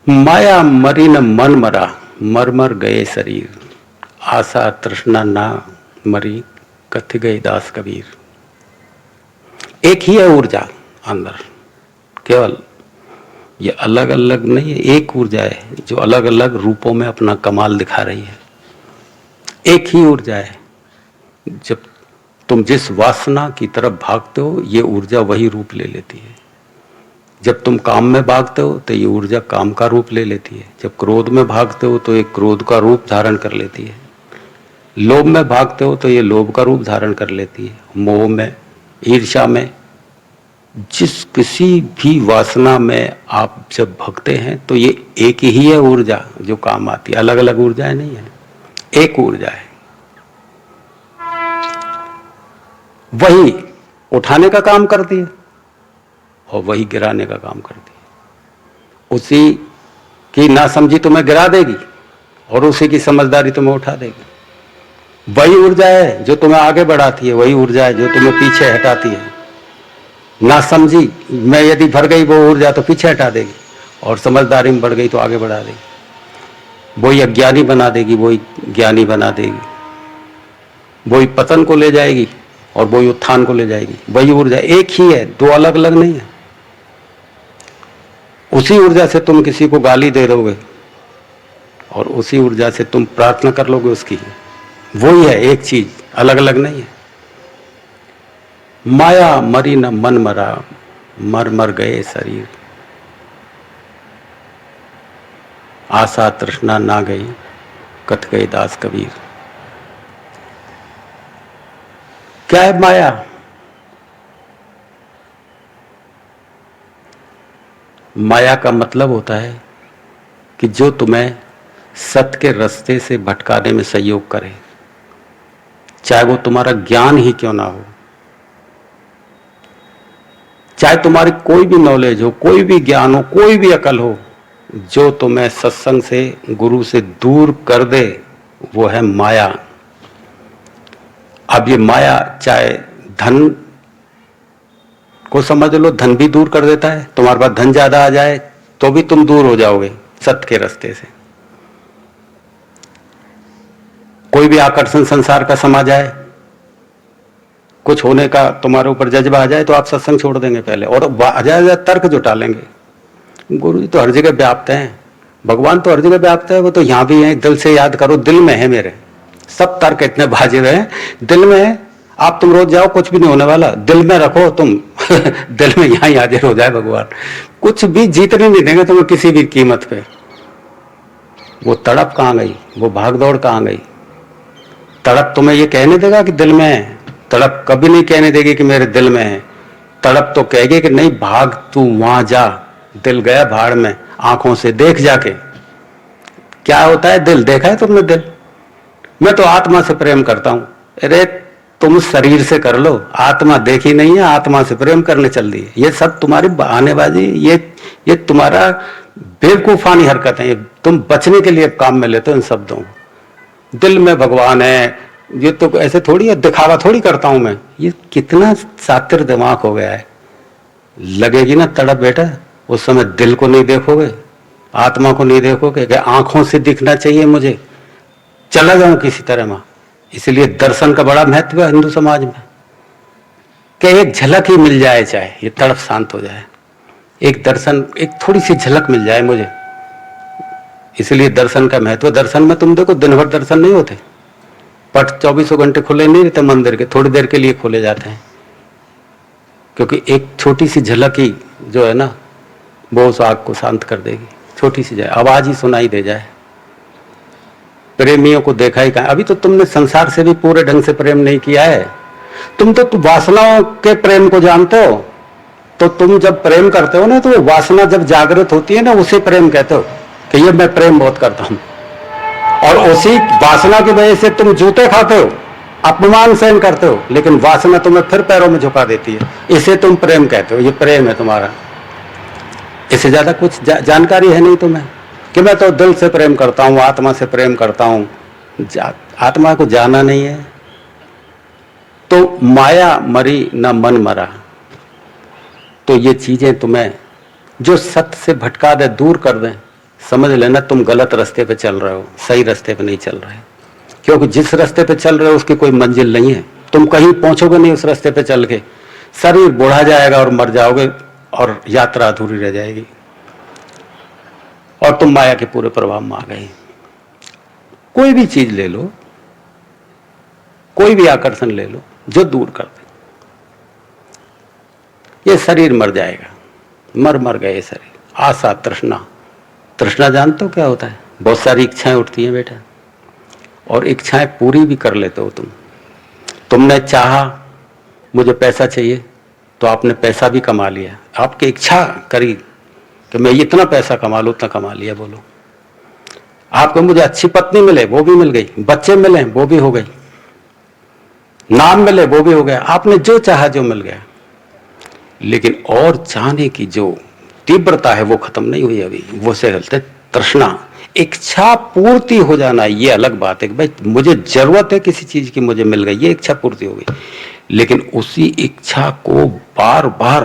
माया मरी न मन मरा, मर मर गए शरीर। आशा तृष्णा ना मरी, कथ गए दास कबीर। एक ही है ऊर्जा अंदर, केवल ये अलग अलग नहीं है, एक ऊर्जा है जो अलग अलग रूपों में अपना कमाल दिखा रही है। एक ही ऊर्जा है। जब तुम जिस वासना की तरफ भागते हो, ये ऊर्जा वही रूप ले लेती है। जब तुम काम में भागते हो तो ये ऊर्जा काम का रूप ले लेती है। जब क्रोध में भागते हो तो ये क्रोध का रूप धारण कर लेती है। लोभ में भागते हो तो ये लोभ का रूप धारण कर लेती है। मोह में, ईर्ष्या में, जिस किसी भी वासना में आप जब भगते हैं तो ये एक ही है ऊर्जा जो काम आती है। अलग अलग ऊर्जाएं नहीं है, एक ऊर्जा है। वही उठाने का काम करती है और वही गिराने का काम करती है। उसी की नासमझी तुम्हें गिरा देगी और उसी की समझदारी तुम्हें उठा देगी। वही ऊर्जा है जो तुम्हें आगे बढ़ाती है, वही ऊर्जा है जो तुम्हें पीछे हटाती है। नासमझी में यदि भर गई वो ऊर्जा तो पीछे हटा देगी, और समझदारी में बढ़ गई तो आगे बढ़ा देगी। वही अज्ञानी बना देगी, वही ज्ञानी बना देगी। वही पतन को ले जाएगी और वही उत्थान को ले जाएगी। वही ऊर्जा एक ही है, दो अलग अलग नहीं है। उसी ऊर्जा से तुम किसी को गाली दे दोगे और उसी ऊर्जा से तुम प्रार्थना कर लोगे उसकी। वही है एक चीज, अलग अलग नहीं है। माया मरी न मन मरा, मर मर गए शरीर। आशा तृष्णा ना गई, कथ गए दास कबीर। क्या है माया? माया का मतलब होता है कि जो तुम्हें सत्य के रास्ते से भटकाने में सहयोग करे, चाहे वो तुम्हारा ज्ञान ही क्यों ना हो, चाहे तुम्हारी कोई भी नॉलेज हो, कोई भी ज्ञान हो, कोई भी अकल हो, जो तुम्हें सत्संग से, गुरु से दूर कर दे, वो है माया। अब ये माया चाहे धन को समझ लो, धन भी दूर कर देता है। तुम्हारे पास धन ज्यादा आ जाए तो भी तुम दूर हो जाओगे सत्य के रास्ते से। कोई भी आकर्षण संसार का समा जाए, कुछ होने का तुम्हारे ऊपर जज्बा आ जाए तो आप सत्संग छोड़ देंगे पहले, और आ जाए तर्क जुटा लेंगे। गुरु जी तो हर जगह व्याप्त हैं, भगवान तो हर जगह व्याप्त है, वो तो यहां भी है, दिल से याद करो, दिल में है मेरे। सब तर्क इतने बाजे हैं, दिल में है। आप तुम रोज जाओ, कुछ भी नहीं होने वाला, दिल में रखो तुम दिल में यहां ही हाजिर हो जाए भगवान। कुछ भी जीतने नहीं देंगे तुम्हें किसी भी कीमत पे। वो तड़प कहां गई, वो भागदौड़ कहां गई? तड़प तुम्हें ये कहने देगा कि दिल में है? तड़प कभी नहीं कहने देगी कि मेरे दिल में है। तड़प तो कहेगी कि नहीं भाग, तू वहां जा, दिल गया भाड़ में, आंखों से देख जाके। क्या होता है दिल? देखा है तुमने दिल? मैं तो आत्मा से प्रेम करता हूं। अरे तुम शरीर से कर लो, आत्मा देखी नहीं है, आत्मा से प्रेम करने चल दी है। ये सब तुम्हारी बहानेबाजी, ये तुम्हारा बेवकूफानी हरकत है। तुम बचने के लिए काम में लेते हो इन शब्दों। दिल में भगवान है, ये तो ऐसे थोड़ी है, दिखावा थोड़ी करता हूं मैं। ये कितना सातिर दिमाग हो गया है। लगेगी ना तड़प बेटा, उस समय दिल को नहीं देखोगे, आत्मा को नहीं देखोगे कि आंखों से दिखना चाहिए मुझे, चला जाऊं किसी तरह में। इसलिए दर्शन का बड़ा महत्व है हिंदू समाज में, कि एक झलक ही मिल जाए, चाहे ये तड़प शांत हो जाए, एक दर्शन, एक थोड़ी सी झलक मिल जाए मुझे। इसलिए दर्शन का महत्व। दर्शन में तुम देखो दिन भर दर्शन नहीं होते, पट 24 घंटे खुले नहीं रहते मंदिर के, थोड़ी देर के लिए खोले जाते हैं, क्योंकि एक छोटी सी झलक ही जो है ना, वो उस आग को शांत कर देगी। छोटी सी जाए, आवाज ही सुनाई दे जाए। प्रेमियों को देखा ही कहाँ? अभी तो तुमने संसार से भी पूरे ढंग से प्रेम नहीं किया है। तुम तो वासनाओं के प्रेम को जानते हो। तो तुम जब प्रेम करते हो ना, तो वो वासना जब जागृत होती है ना, उसे प्रेम कहते हो कि ये मैं प्रेम बहुत करता हूं। और उसी वासना की वजह से तुम जूते खाते हो, अपमान सहन करते हो, लेकिन वासना तुम्हें फिर पैरों में झुका देती है। इसे तुम प्रेम कहते हो, ये प्रेम है तुम्हारा। इससे ज्यादा कुछ जानकारी है नहीं तुम्हें कि मैं तो दिल से प्रेम करता हूं, आत्मा से प्रेम करता हूं। आत्मा को जाना नहीं है। तो माया मरी न मन मरा। तो ये चीजें तुम्हें जो सत्य से भटका दे, दूर कर दें, समझ लेना तुम गलत रास्ते पे चल रहे हो, सही रास्ते पे नहीं चल रहे। क्योंकि जिस रास्ते पे चल रहे हो उसकी कोई मंजिल नहीं है, तुम कहीं पहुंचोगे नहीं उस रास्ते पे चल के। शरीर बुढ़ा जाएगा और मर जाओगे और यात्रा अधूरी रह जाएगी और तुम माया के पूरे प्रभाव में आ गए। कोई भी चीज ले लो, कोई भी आकर्षण ले लो जो दूर कर दे, ये शरीर मर जाएगा, मर मर गए ये शरीर। आशा तृष्णा, तृष्णा जानते हो क्या होता है? बहुत सारी इच्छाएं उठती हैं बेटा, और इच्छाएं पूरी भी कर लेते हो तुम। तुमने चाहा मुझे पैसा चाहिए तो आपने पैसा भी कमा लिया, आपकी इच्छा करी कि मैं इतना पैसा कमा लूं, उतना कमा लिया। बोलो, आपको मुझे अच्छी पत्नी मिले, वो भी मिल गई, बच्चे मिले वो भी हो गई, नाम मिले वो भी हो गया, आपने जो चाहा जो मिल गया। लेकिन और चाहने की जो तीव्रता है वो खत्म नहीं हुई अभी, वो से कहते तृष्णा। इच्छा पूर्ति हो जाना ये अलग बात है कि भाई मुझे जरूरत है किसी चीज की, मुझे मिल गई, ये इच्छा पूर्ति हो गई। लेकिन उसी इच्छा को बार बार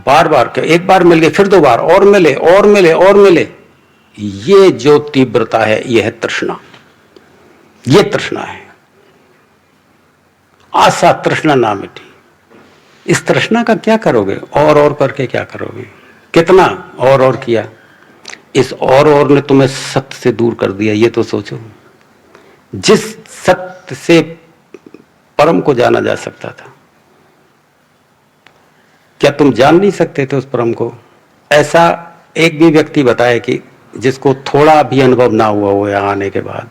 बार बार, एक बार मिल गई फिर दो बार और मिले और मिले और मिले, ये जो तीव्रता है ये है तृष्णा, ये तृष्णा है। आशा तृष्णा ना मिटी। इस तृष्णा का क्या करोगे? और करके क्या करोगे? कितना और किया, इस और ने तुम्हें सत्य से दूर कर दिया, ये तो सोचो। जिस सत्य से परम को जाना जा सकता था, क्या तुम जान नहीं सकते थे उस परम को? ऐसा एक भी व्यक्ति बताए कि जिसको थोड़ा भी अनुभव ना हुआ हो यहाँ आने के बाद,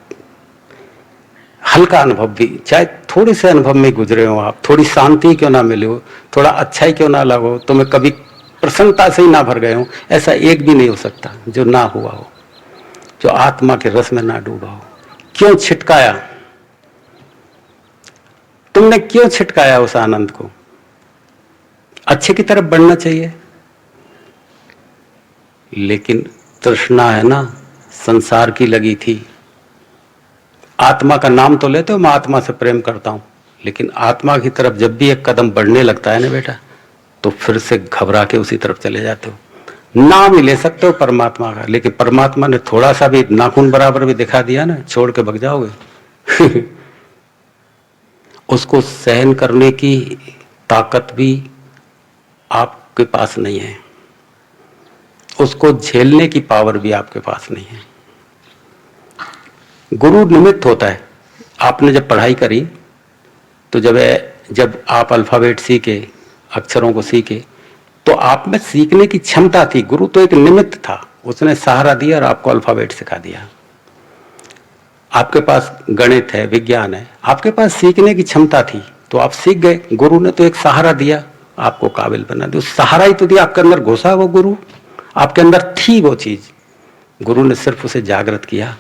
हल्का अनुभव भी, चाहे थोड़े से अनुभव में गुजरे हो आप, थोड़ी शांति क्यों ना मिले हो, थोड़ा अच्छा ही क्यों ना लगो, तुम्हें कभी प्रसन्नता से ही ना भर गए हो, ऐसा एक भी नहीं हो सकता जो ना हुआ हो, जो आत्मा के रस में ना डूबा हो। क्यों छिटकाया तुमने? क्यों छिटकाया उस आनंद को? अच्छे की तरफ बढ़ना चाहिए, लेकिन तृष्णा है ना, संसार की लगी थी। आत्मा का नाम तो लेते हो, मैं आत्मा से प्रेम करता हूं, लेकिन आत्मा की तरफ जब भी एक कदम बढ़ने लगता है ना बेटा, तो फिर से घबरा के उसी तरफ चले जाते हो। नाम ही ले सकते हो परमात्मा का, लेकिन परमात्मा ने थोड़ा सा भी नाखून बराबर भी दिखा दिया ना, छोड़ के भग जाओगे। उसको सहन करने की ताकत भी आपके पास नहीं है, उसको झेलने की पावर भी आपके पास नहीं है। गुरु निमित्त होता है। आपने जब पढ़ाई करी तो जब आप अल्फाबेट सीखे, अक्षरों को सीखे, तो आप में सीखने की क्षमता थी। गुरु तो एक निमित्त था, उसने सहारा दिया और आपको अल्फाबेट सिखा दिया। आपके पास गणित है, विज्ञान है, आपके पास सीखने की क्षमता थी तो आप सीख गए। गुरु ने तो एक सहारा दिया, आपको काबिल बना दिया। सहारा ही तो दिया, आपके अंदर घुसा वो गुरु, आपके अंदर थी वो चीज, गुरु ने सिर्फ उसे जागृत किया।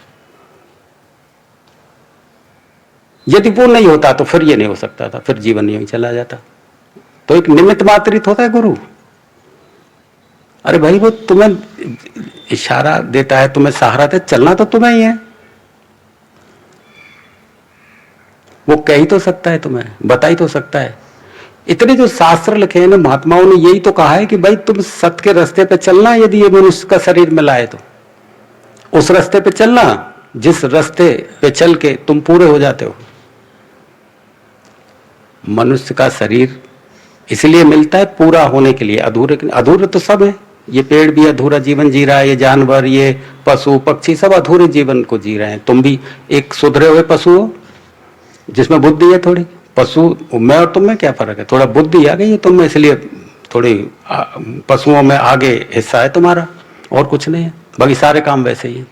यदि वो नहीं होता तो फिर ये नहीं हो सकता था, फिर जीवन यहीं चला जाता। तो एक निमित्त मात्रित होता है गुरु। अरे भाई वो तुम्हें इशारा देता है, तुम्हें सहारा देता, चलना तो तुम्हें ही है। वो कह ही तो सकता है, तुम्हें बता ही तो सकता है। इतने जो शास्त्र लिखे हैं ना महात्माओं ने, यही तो कहा है कि भाई तुम सत्य के रास्ते पे चलना, यदि ये मनुष्य का शरीर में लाए तो उस रास्ते पे चलना जिस रास्ते पे चल के तुम पूरे हो जाते हो। मनुष्य का शरीर इसलिए मिलता है पूरा होने के लिए, अधूरे तो सब है। ये पेड़ भी अधूरा जीवन जी रहा है, ये जानवर, ये पशु पक्षी सब अधूरे जीवन को जी रहे हैं। तुम भी एक सुधरे हुए पशु हो जिसमें बुद्धि है थोड़ी। पशु मैं और तुम में क्या फर्क है? थोड़ा बुद्धि आ गई है तुम में, इसलिए थोड़ी पशुओं में आगे हिस्सा है तुम्हारा, और कुछ नहीं है। बाकी सारे काम वैसे ही है।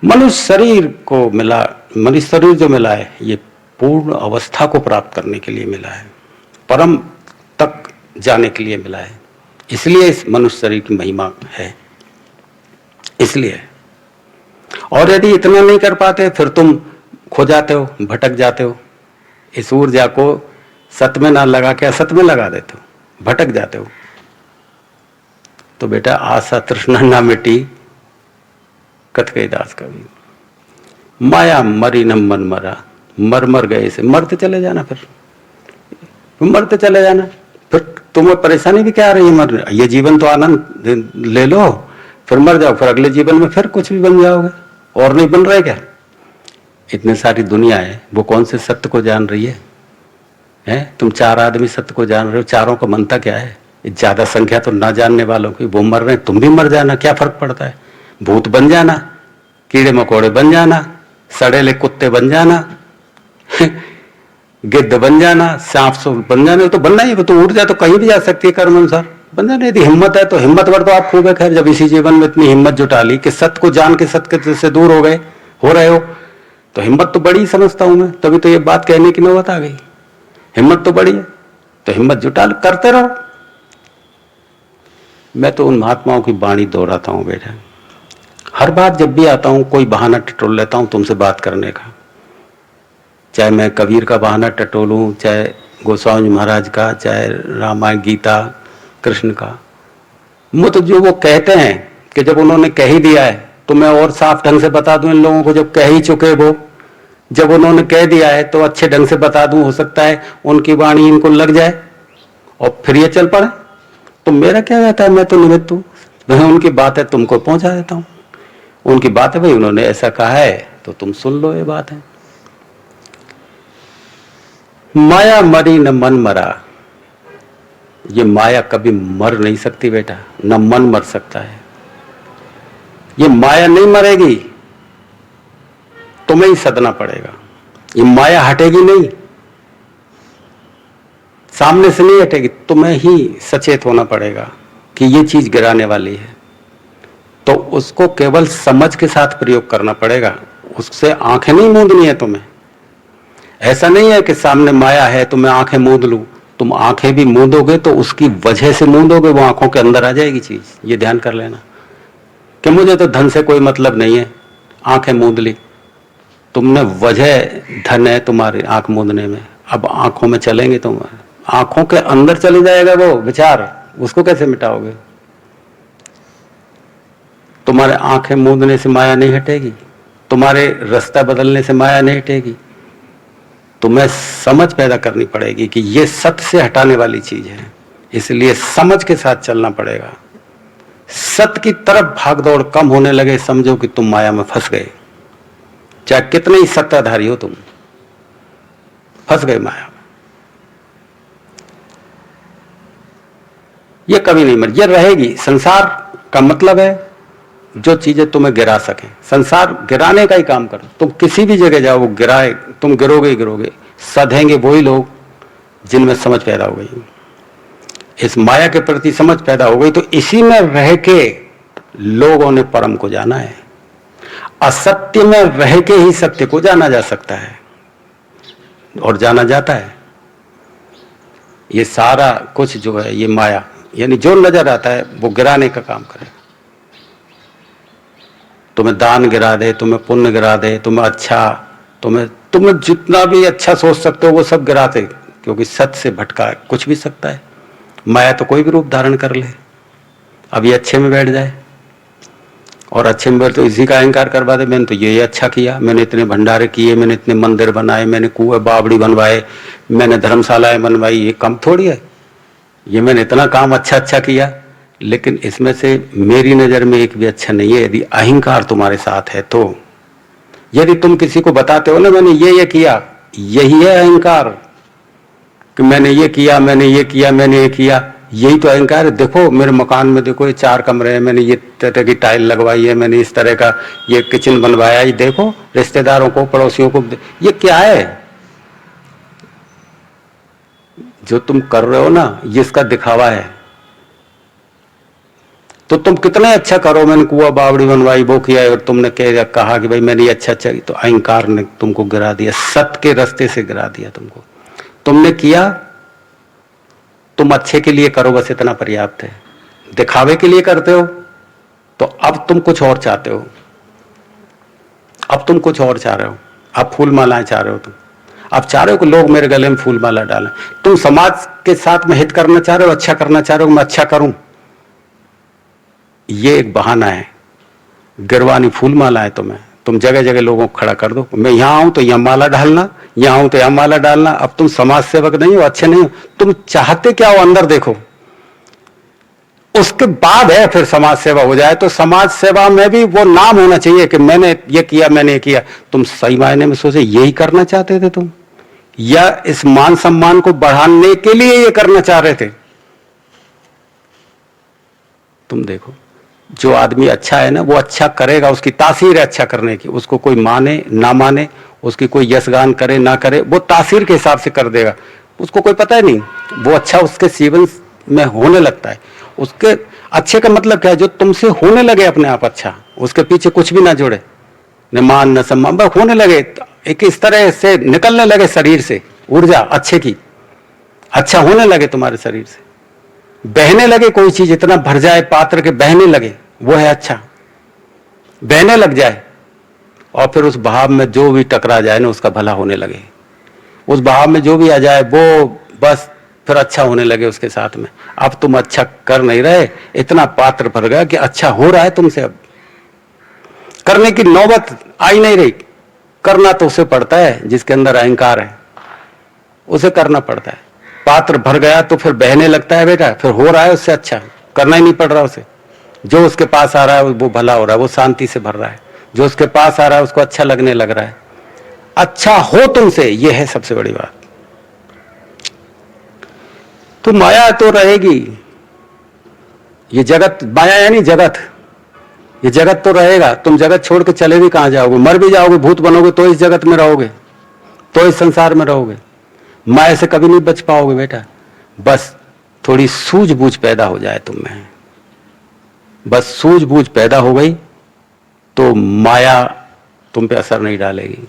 मनुष्य शरीर को मिला, मनुष्य शरीर जो मिला है ये पूर्ण अवस्था को प्राप्त करने के लिए मिला है, परम तक जाने के लिए मिला है। इसलिए इस मनुष्य शरीर की महिमा है, इसलिए। और यदि इतना नहीं कर पाते फिर तुम खो जाते हो, भटक जाते हो। इस ऊर्जा को सत में ना लगा के असत में लगा देते हो, भटक जाते हो। तो बेटा आशा तृष्णा ना मिटी, कथकई दास कवि। माया मरी न मन मरा, मर गए से मरते चले जाना, फिर मरते चले जाना। फिर तुम्हें परेशानी भी क्या आ रही है? मर ये जीवन तो आनंद ले लो, फिर मर जाओ, फिर अगले जीवन में फिर कुछ भी बन जाओगे। और नहीं बन रहे क्या? इतनी सारी दुनिया है, वो कौन से सत्य को जान रही है? तुम 4 आदमी सत्य को जान रहे हो, चारों का मनता क्या है? ज्यादा संख्या तो ना जानने वालों की। वो मर रहे हैं, तुम भी मर जाना, क्या फर्क पड़ता है? भूत बन जाना, कीड़े मकोड़े बन जाना, सड़ेले कुत्ते बन जाना, गिद्ध बन जाना, सांप सूप बन जाना, तो बनना ही। तो ऊर्जा तो कहीं भी जा सकती है कर्म अनुसार, बन जाना। यदि हिम्मत है तो हिम्मतवर तो आप खूब है। खैर, जब इसी जीवन में इतनी हिम्मत जुटा ली कि सत्य को जान के सत्य से दूर हो रहे हो, तो हिम्मत तो बड़ी समझता हूं मैं। तभी तो ये बात कहने की नौबत आ गई। हिम्मत तो बड़ी है, तो हिम्मत जुटा लो, करते रहो। मैं तो उन महात्माओं की वाणी दोहराता हूं बेटा। हर बात जब भी आता हूं, कोई बहाना टटोल लेता हूं तुमसे बात करने का। चाहे मैं कबीर का बहाना टटोलूं, चाहे गोस्वामी महाराज का, चाहे रामायण गीता कृष्ण का। वो तो जो वो कहते हैं कि जब उन्होंने कह ही दिया है, तो मैं और साफ ढंग से बता दूं इन लोगों को, जब कह ही चुके वो, जब उन्होंने कह दिया है तो अच्छे ढंग से बता दूं। हो सकता है उनकी वाणी इनको लग जाए और फिर ये चल पड़े। तो मेरा क्या रहता है, मैं तो निमित्त हूं। मैं उनकी बातें तुमको पहुंचा देता हूं। उनकी बात है, भाई उन्होंने ऐसा कहा है तो तुम सुन लो, ये बात है। माया मरी न मन मरा। ये माया कभी मर नहीं सकती बेटा, न मन मर सकता है। ये माया नहीं मरेगी, तुम्हें ही सदना पड़ेगा। ये माया हटेगी नहीं, सामने से नहीं हटेगी, तुम्हें ही सचेत होना पड़ेगा कि ये चीज गिराने वाली है। तो उसको केवल समझ के साथ प्रयोग करना पड़ेगा। उससे आंखें नहीं मूंदनी है तुम्हें। ऐसा नहीं है कि सामने माया है तो मैं आंखें मूंद लूं। तुम आंखें भी मूंदोगे तो उसकी वजह से मूंदोगे, वो आंखों के अंदर आ जाएगी चीज। ये ध्यान कर लेना कि मुझे तो धन से कोई मतलब नहीं है, आंखें मूंद ली। तुमने वजह, धन है तुम्हारी आंख मूंदने में। अब आंखों में चलेंगे तुम, आंखों के अंदर चले जाएगा वो विचार, उसको कैसे मिटाओगे? तुम्हारे आंखें मूंदने से माया नहीं हटेगी, तुम्हारे रास्ता बदलने से माया नहीं हटेगी। तुम्हें समझ पैदा करनी पड़ेगी कि ये सत्य से हटाने वाली चीज है, इसलिए समझ के साथ चलना पड़ेगा। सत्य की तरफ भागदौड़ कम होने लगे, समझो कि तुम माया में फंस गए। चाहे कितने ही सत्ताधारी हो, तुम फंस गए माया में। ये कभी नहीं मर, ये रहेगी। संसार का मतलब है जो चीजें तुम्हें गिरा सके। संसार गिराने का ही काम करो। तुम किसी भी जगह जाओ, वो गिराए, तुम गिरोगे ही गिरोगे। सधेंगे वही लोग जिनमें समझ पैदा हो गई, इस माया के प्रति समझ पैदा हो गई। तो इसी में रह के लोगों ने परम को जाना है। असत्य में रह के ही सत्य को जाना जा सकता है और जाना जाता है। ये सारा कुछ जो है, ये माया यानी जो नजर आता है वो गिराने का काम करे। तुम्हें दान गिरा दे, तुम्हें पुण्य गिरा दे, तुम्हें अच्छा, तुम्हें जितना भी अच्छा सोच सकते हो वो सब गिराते, क्योंकि सत्य से भटका कुछ भी सकता है। माया तो कोई भी रूप धारण कर ले। अब ये अच्छे में बैठ जाए और अच्छे में बैठ तो इसी का अहंकार करवा दे, मैंने तो ये अच्छा किया, मैंने इतने भंडारे किए, मैंने इतने मंदिर बनाए, मैंने कुएं बावड़ी बनवाए, मैंने धर्मशालाएं बनवाई। ये कम थोड़ी है, ये मैंने इतना काम अच्छा किया। लेकिन इसमें से मेरी नजर में एक भी अच्छा नहीं है। यदि अहंकार तुम्हारे साथ है तो, यदि तुम किसी को बताते हो ना मैंने ये किया, यही है अहंकार कि मैंने ये किया, मैंने ये किया, मैंने ये किया, यही तो अहंकार है। देखो मेरे मकान में देखो, ये 4 कमरे हैं, मैंने ये तरह की टाइल लगवाई है, मैंने इस तरह का ये किचन बनवाया, ये देखो रिश्तेदारों को, पड़ोसियों को। ये क्या है जो तुम कर रहे हो ना, ये इसका दिखावा है। तो तुम कितने अच्छा करो, मैंने कुआ बावड़ी बनवाई, वो किया, और तुमने कहा कि भाई मैंने ये अच्छा, तो अहंकार ने तुमको गिरा दिया, सत्य के रास्ते से गिरा दिया तुमको। तुमने किया, तुम अच्छे के लिए करो, बस इतना पर्याप्त है। दिखावे के लिए करते हो तो अब तुम कुछ और चाहते हो, अब तुम कुछ और चाह रहे हो। अब फूल मालाएं चाह रहे हो, तुम अब चाह रहे हो कि लोग मेरे गले में फूल माला डालें। तुम समाज के साथ में हित करना चाह रहे हो, अच्छा करना चाह रहे हो, मैं अच्छा करूं। ये एक बहाना है, गिरवानी फूल माला है तुम्हें। तुम जगह जगह लोगों को खड़ा कर दो, मैं यहां हूं तो यहां माला डालना, यहां हूं तो यहां माला डालना। अब तुम समाज सेवक नहीं हो, अच्छे नहीं हो, तुम चाहते क्या हो अंदर देखो। उसके बाद है फिर समाज सेवा हो जाए। तो समाज सेवा में भी वो नाम होना चाहिए कि मैंने ये किया, मैंने ये किया। तुम सही मायने में सोचे यही करना चाहते थे तुम, या इस मान सम्मान को बढ़ाने के लिए ये करना चाह रहे थे? तुम देखो, जो आदमी अच्छा है ना वो अच्छा करेगा, उसकी तासीर है अच्छा करने की। उसको कोई माने ना माने, उसकी कोई यशगान करे ना करे, वो तासीर के हिसाब से कर देगा। उसको कोई पता ही नहीं, वो अच्छा उसके जीवन में होने लगता है। उसके अच्छे का मतलब क्या है? जो तुमसे होने लगे अपने आप अच्छा, उसके पीछे कुछ भी ना जुड़े, न मान न सम्मान, बस होने लगे, एक इस तरह से निकलने लगे शरीर से ऊर्जा अच्छे की, अच्छा होने लगे तुम्हारे शरीर से, बहने लगे कोई चीज, इतना भर जाए पात्र के बहने लगे, वो है अच्छा। बहने लग जाए और फिर उस बहाव में जो भी टकरा जाए ना उसका भला होने लगे, उस बहाव में जो भी आ जाए वो बस फिर अच्छा होने लगे उसके साथ में। अब तुम अच्छा कर नहीं रहे, इतना पात्र भर गया कि अच्छा हो रहा है तुमसे, अब करने की नौबत आई नहीं रही। करना तो उसे पड़ता है जिसके अंदर अहंकार है, उसे करना पड़ता है। पात्र भर गया तो फिर बहने लगता है बेटा, फिर हो रहा है उससे अच्छा, करना ही नहीं पड़ रहा उसे। जो उसके पास आ रहा है वो भला हो रहा है, वो शांति से भर रहा है। जो उसके पास आ रहा है उसको अच्छा लगने लग रहा है। अच्छा हो तुमसे, ये है सबसे बड़ी बात। तो माया तो रहेगी, ये जगत, माया यानी जगत, ये जगत तो रहेगा। तुम जगत छोड़ के चले भी कहां जाओगे? मर भी जाओगे, भूत बनोगे तो इस जगत में रहोगे, तो इस संसार में रहोगे। माया से कभी नहीं बच पाओगे बेटा। बस थोड़ी सूझबूझ पैदा हो जाए तुम में, बस सूझबूझ पैदा हो गई तो माया तुम पे असर नहीं डालेगी।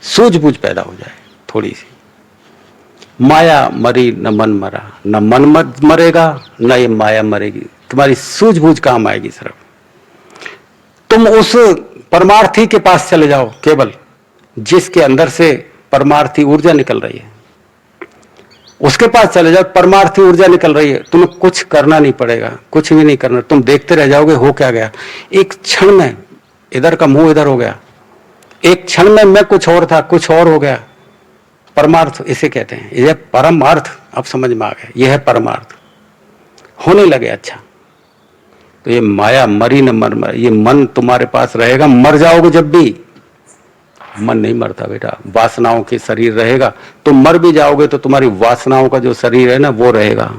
सूझबूझ पैदा हो जाए थोड़ी सी, माया मरी न मन मरा, न मन मरेगा न ये माया मरेगी, तुम्हारी सूझबूझ काम आएगी। सिर्फ तुम उस परमार्थी के पास चले जाओ, केवल जिसके अंदर से परमार्थी ऊर्जा निकल रही है, उसके पास चले जाओ। परमार्थी ऊर्जा निकल रही है, तुम्हें कुछ करना नहीं पड़ेगा, कुछ भी नहीं करना। तुम देखते रह जाओगे हो क्या गया। एक क्षण में इधर का मुंह इधर हो गया, एक क्षण में मैं कुछ और था, कुछ और हो गया। परमार्थ इसे कहते हैं, यह परमार्थ। अब समझ में आ गया, यह है परमार्थ, होने लगे अच्छा। तो ये माया मरी न मर, ये मन तुम्हारे पास रहेगा, मर जाओगे जब भी। मन नहीं मरता बेटा, वासनाओं के शरीर रहेगा। तुम मर भी जाओगे तो तुम्हारी वासनाओं का जो शरीर है ना वो रहेगा,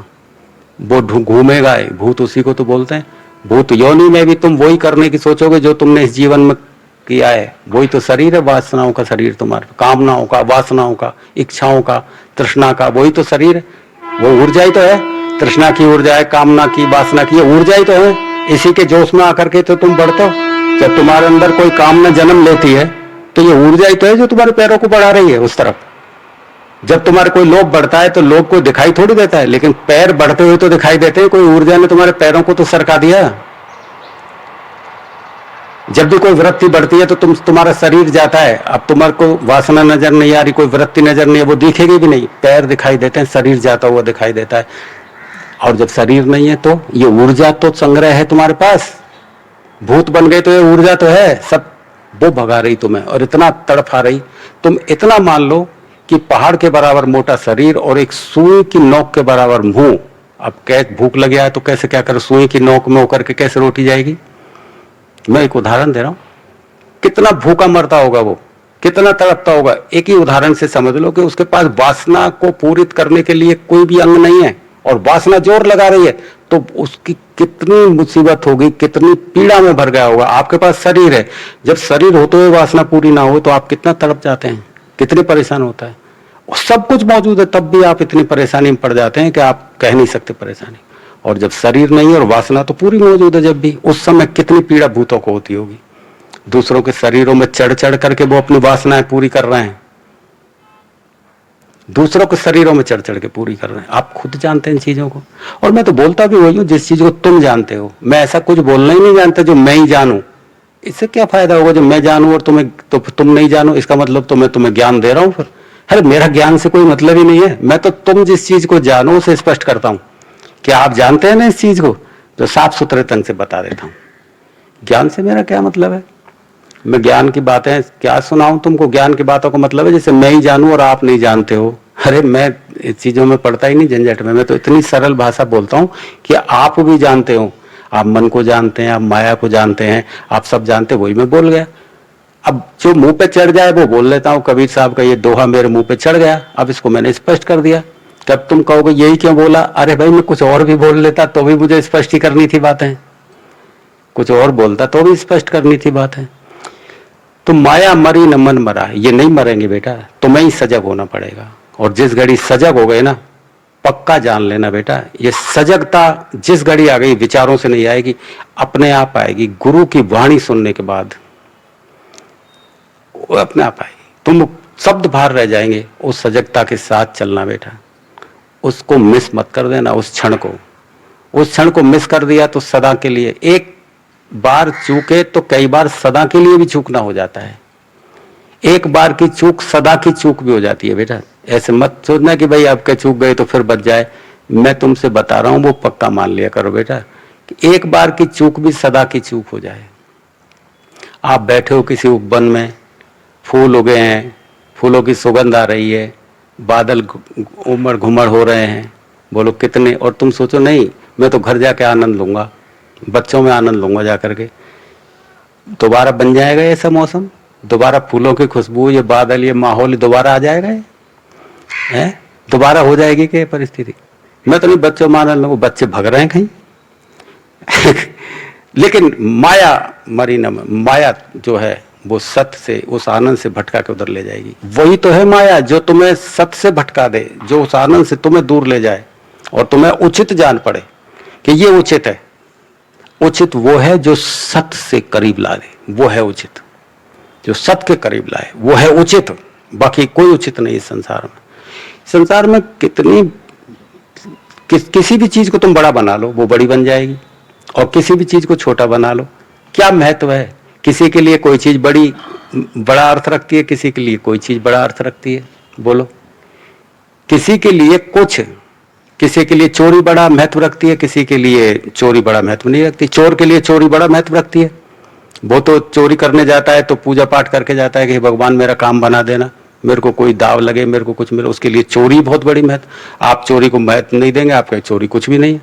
वो घूमेगा। भूत उसी को तो बोलते हैं। भूत योनि में भी तुम वही करने की सोचोगे जो तुमने इस जीवन में किया है, वही तो शरीर है। वासनाओं का शरीर तुम्हारे, कामनाओं का, वासनाओं का, इच्छाओं का, तृष्णा का, वही तो शरीर है। वो ऊर्जा ही तो है, तृष्णा की ऊर्जा है, कामना की, वासना की, ऊर्जा ही तो है। इसी के जोश में आकर के तो तुम बढ़ते हो। जब तुम्हारे अंदर कोई कामना जन्म लेती है तो ये ऊर्जा ही तो है जो तुम्हारे पैरों को बढ़ा रही है उस तरफ। जब तुम्हारे कोई लोभ बढ़ता है तो लोभ को दिखाई थोड़ी देता है, लेकिन पैर बढ़ते हुए तो दिखाई देते हैं। कोई ऊर्जा ने तुम्हारे पैरों को तो सरका दिया। जब भी कोई वृत्ति बढ़ती है तो तुम्हारा शरीर जाता है। अब तुम्हारे को वासना नजर नहीं आ रही, कोई वृत्ति नजर नहीं है, वो दिखेगी भी नहीं। पैर दिखाई देते हैं, शरीर जाता हुआ दिखाई देता है। और जब शरीर नहीं है तो ये ऊर्जा तो संग्रह है तुम्हारे पास। भूत बन गए तो ये ऊर्जा तो है, सब वो भगा रही तुम्हें और इतना तड़फा रही। तुम इतना मान लो कि पहाड़ के बराबर मोटा शरीर और एक सुई की नोक के बराबर मुंह। अब कैसे भूख लग गया है तो कैसे क्या कर, सुई की नोक में होकर के कैसे रोटी जाएगी? मैं एक उदाहरण दे रहा हूं, कितना भूखा मरता होगा वो, कितना तड़पता होगा। एक ही उदाहरण से समझ लो कि उसके पास वासना को पूरित करने के लिए कोई भी अंग नहीं है और वासना जोर लगा रही है, तो उसकी कितनी मुसीबत होगी, कितनी पीड़ा में भर गया होगा। आपके पास शरीर है, जब शरीर होते हुए वासना पूरी ना हो तो आप कितना तड़प जाते हैं, कितने परेशान होता है। सब कुछ मौजूद है तब भी आप इतनी परेशानी में पड़ जाते हैं कि आप कह नहीं सकते परेशानी। और जब शरीर नहीं है और वासना तो पूरी मौजूद है जब भी, उस समय कितनी पीड़ा भूतों को होती होगी। दूसरों के शरीरों में चढ़ चढ़ करके वो अपनी वासनाएं पूरी कर रहे हैं, दूसरों के शरीरों में चढ़ चढ़ के पूरी कर रहे हैं। आप खुद जानते हैं इन चीजों को। और मैं तो बोलता भी वही हूं जिस चीज को तुम जानते हो। मैं ऐसा कुछ बोलना ही नहीं जानता जो मैं ही जानूं। इससे क्या फायदा होगा जो मैं जानूं और तुम नहीं जानो? इसका मतलब तो मैं तुम्हें ज्ञान दे रहा हूं फिर। अरे मेरा ज्ञान से कोई मतलब ही नहीं है। मैं तो तुम जिस चीज को जानो उसे स्पष्ट करता हूं। क्या आप जानते हैं ना इस चीज को, जो साफ सुथरे ढंग से बता देता हूं। ज्ञान से मेरा क्या मतलब है? मैं ज्ञान की बातें क्या सुनाऊं तुमको? ज्ञान की बातों का मतलब है जैसे मैं ही जानूं और आप नहीं जानते हो। अरे मैं इस चीजों में पढ़ता ही नहीं, झंझट में। मैं तो इतनी सरल भाषा बोलता हूं कि आप भी जानते हो। आप मन को जानते हैं, आप माया को जानते हैं, आप सब जानते, वही मैं बोल गया। अब जो मुंह पे चढ़ जाए वो बोल लेता हूँ। कबीर साहब का ये दोहा मेरे मुंह पे चढ़ गया, अब इसको मैंने स्पष्ट कर दिया। कब तुम कहोगे यही क्यों बोला? अरे भाई मैं कुछ और भी बोल लेता तो भी मुझे स्पष्ट ही करनी थी बातें, कुछ और बोलता तो भी स्पष्ट करनी थी बातें। तो माया मरी न मन मरा, ये नहीं मरेंगे बेटा, तुम्हें ही सजग होना पड़ेगा। और जिस घड़ी सजग हो गए ना, पक्का जान लेना बेटा, ये सजगता जिस घड़ी आ गई विचारों से नहीं आएगी, अपने आप आएगी। गुरु की वाणी सुनने के बाद वो अपने आप आएगी। तुम शब्द बाहर रह जाएंगे। उस सजगता के साथ चलना बेटा, उसको मिस मत कर देना। उस क्षण को मिस कर दिया तो सदा के लिए, एक बार चूके तो कई बार सदा के लिए भी चूकना हो जाता है। एक बार की चूक सदा की चूक भी हो जाती है बेटा। ऐसे मत सोचना कि भाई आपके चूक गए तो फिर बच जाए। मैं तुमसे बता रहा हूं, वो पक्का मान लिया करो बेटा कि एक बार की चूक भी सदा की चूक हो जाए। आप बैठे हो किसी उपवन में, फूल उगे हैं, फूलों की सुगंध आ रही है, बादल उमड़ घुमड़ हो रहे हैं, बोलो कितने, और तुम सोचो नहीं मैं तो घर जाके आनंद लूंगा, बच्चों में आनंद लूंगा जाकर के। दोबारा बन जाएगा ऐसा मौसम, दोबारा फूलों की खुशबू, ये बादल, ये माहौल दोबारा आ जाएगा, है दोबारा हो जाएगी क्या परिस्थिति? मैं तो नहीं बच्चों में आनंद लूंगा, बच्चे भग रहे हैं कहीं लेकिन माया मरी न, माया जो है वो सत्य से, उस आनंद से भटका के उधर ले जाएगी। वही तो है माया जो तुम्हें सत्य से भटका दे, जो उस आनंद से तुम्हें दूर ले जाए और तुम्हें उचित जान पड़े कि ये उचित है। उचित वो है जो सत्य से करीब ला दे, वो है उचित। जो सत्य के करीब लाए वो है उचित, बाकी कोई उचित नहीं इस संसार में। संसार में किसी भी चीज को तुम बड़ा बना लो वो बड़ी बन जाएगी, और किसी भी चीज को छोटा बना लो, क्या महत्व है? किसी के लिए कोई चीज बड़ा अर्थ रखती है, किसी के लिए कोई चीज बड़ा अर्थ रखती है। बोलो, किसी के लिए किसी के लिए चोरी बड़ा महत्व रखती है, किसी के लिए चोरी बड़ा महत्व नहीं रखती। चोर के लिए चोरी बड़ा महत्व रखती है, वो तो चोरी करने जाता है तो पूजा पाठ करके जाता है कि भगवान मेरा काम बना देना, मेरे को कोई दाव लगे, मेरे को कुछ मिले, उसके लिए चोरी बहुत बड़ी महत्व। आप चोरी को महत्व नहीं देंगे, आपका चोरी कुछ भी नहीं है।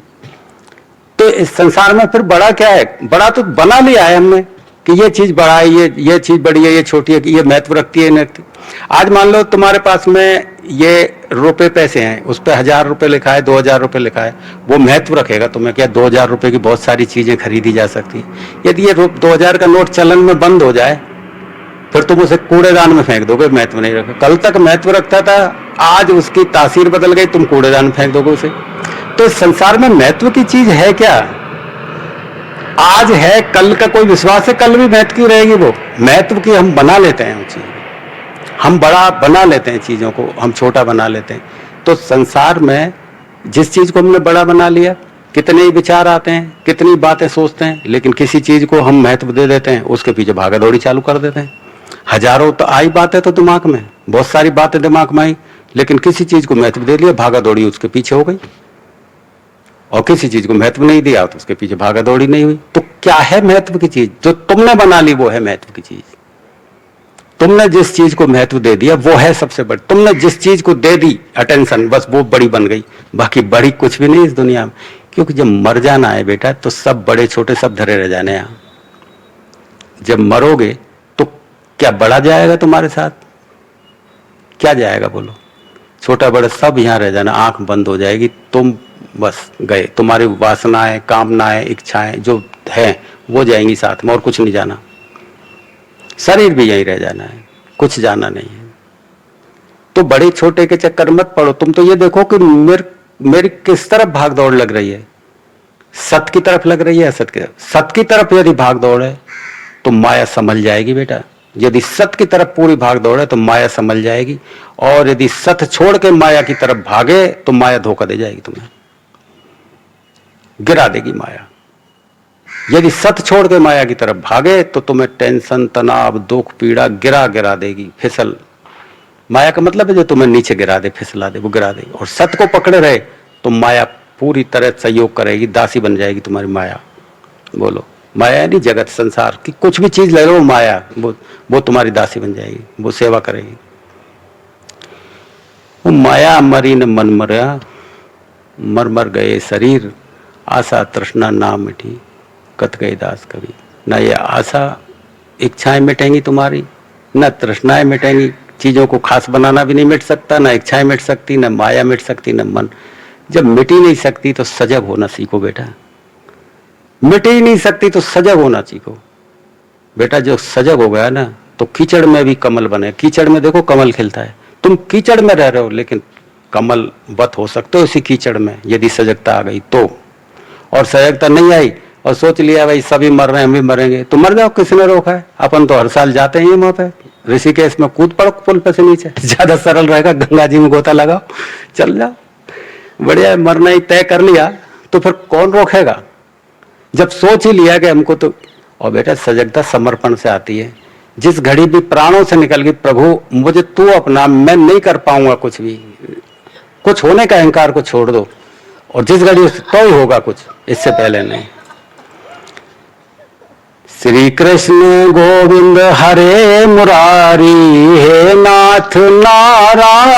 तो इस संसार में फिर बड़ा क्या है? बड़ा तो बना लिया है हमने कि ये चीज बड़ा है, ये चीज बड़ी है, ये छोटी है, ये महत्व रखती है, नहीं रखती। आज मान लो तुम्हारे पास में ये रुपए पैसे हैं, उस पर 1000 रुपए लिखा है, 2000 रुपए लिखा है, वो महत्व रखेगा तुम्हें? क्या 2000 रुपए की बहुत सारी चीजें खरीदी जा सकती है? यदि ये 2000 का नोट चलन में बंद हो जाए फिर तुम उसे कूड़ेदान में फेंक दोगे, महत्व नहीं रखा। कल तक महत्व रखता था, आज उसकी तासीर बदल गई, तुम कूड़ेदान में फेंक दोगे उसे। तो इस संसार में महत्व की चीज है क्या? आज है, कल का कोई विश्वास है कल भी महत्व की रहेगी? वो महत्व की हम बना लेते हैं, चीज हम बड़ा बना लेते हैं, चीजों को हम छोटा बना लेते हैं। तो संसार में जिस चीज को हमने बड़ा बना लिया, कितने ही विचार आते हैं, कितनी बातें सोचते हैं, लेकिन किसी चीज को हम महत्व दे देते हैं, उसके पीछे भागा दौड़ी चालू कर देते हैं। हजारों तो आई बातें तो दिमाग में, बहुत सारी बातें दिमाग में आई, लेकिन किसी चीज को महत्व दे लिया, भागा दौड़ी उसके पीछे हो गई। और किसी चीज को महत्व नहीं दिया तो उसके पीछे भागा दौड़ी नहीं हुई। तो क्या है महत्व की चीज? जो तुमने बना ली वो है महत्व की चीज। तुमने जिस चीज को महत्व दे दिया वो है सबसे बड़ी। तुमने जिस चीज को दे दी अटेंशन, बस वो बड़ी बन गई, बाकी बड़ी कुछ भी नहीं इस दुनिया में। क्योंकि जब मर जाना है बेटा तो सब बड़े छोटे सब धरे रह जाने हैं। जब मरोगे तो क्या बड़ा जाएगा तुम्हारे साथ? क्या जाएगा बोलो? छोटा बड़ा सब यहां रह जाना, आंख बंद हो जाएगी, तुम बस गए। तुम्हारी वासनाएं, कामनाएं, इच्छाएं जो है वो जाएंगी साथ में, और कुछ नहीं जाना। शरीर भी यहीं रह जाना है, कुछ जाना नहीं है। तो बड़े छोटे के चक्कर मत पड़ो। तुम तो ये देखो कि मेरी किस तरफ भाग दौड़ लग रही है, सत्य की तरफ लग रही है, असत की तरफ। सत्य की तरफ यदि भाग दौड़ है तो माया संभल जाएगी बेटा। यदि सत्य की तरफ पूरी भाग दौड़ है तो माया संभल जाएगी, और यदि सत्य छोड़ के माया की तरफ भागे तो माया धोखा दे जाएगी, तुम्हें गिरा देगी माया। यदि सत्य छोड़ के माया की तरफ भागे तो तुम्हें टेंशन, तनाव, दुख, पीड़ा गिरा देगी, फिसल। माया का मतलब है जो तुम्हें नीचे गिरा दे, फिसला दे, वो गिरा देगी। और सत्य को पकड़े रहे तो माया पूरी तरह सहयोग करेगी, दासी बन जाएगी तुम्हारी माया। बोलो, माया नहीं जगत संसार की कुछ भी चीज ले लो, माया वो तुम्हारी दासी बन जाएगी, वो सेवा करेगी। वो माया मरी न मन मरा, मर मर गए शरीर, आशा तृष्णा ना मिटी, कत गए दास कवि। ना ये आशा इच्छाएं मिटेंगी तुम्हारी, न तृष्णाएं मिटेंगी, चीजों को खास बनाना भी नहीं मिट सकता, ना इच्छाएं मिट सकती, ना माया मिट सकती, न मन। जब मिट ही नहीं सकती तो सजग होना सीखो बेटा, मिट ही नहीं सकती तो सजग होना सीखो बेटा। जो सजग हो गया ना तो कीचड़ में भी कमल बने। कीचड़ में देखो कमल खिलता है, तुम कीचड़ में रह रहे हो लेकिन कमल बत हो सकते हो इसी कीचड़ में, यदि सजगता आ गई तो। और सजगता नहीं आई और सोच लिया भाई सभी मर रहे हैं हम भी मरेंगे, तो मर जाओ, किसने रोका है। अपन तो हर साल जाते हैं वहां पे, ऋषिकेश में कूद पड़ो पुल पे से नीचे, ज्यादा सरल रहेगा, गंगा जी में गोता लगाओ चल जाओ, बढ़िया। मरना ही तय कर लिया तो फिर कौन रोकेगा, जब सोच ही लिया कि हमको तो। और बेटा सजगता समर्पण से आती है। जिस घड़ी भी प्राणों से निकल गई प्रभु मुझे तू अपना, मैं नहीं कर पाऊंगा कुछ भी, कुछ होने का अहंकार को छोड़ दो, और जिस घड़ी तो ही होगा कुछ, इससे पहले नहीं। श्री कृष्ण गोविंद हरे मुरारी, हे नाथ नारायण।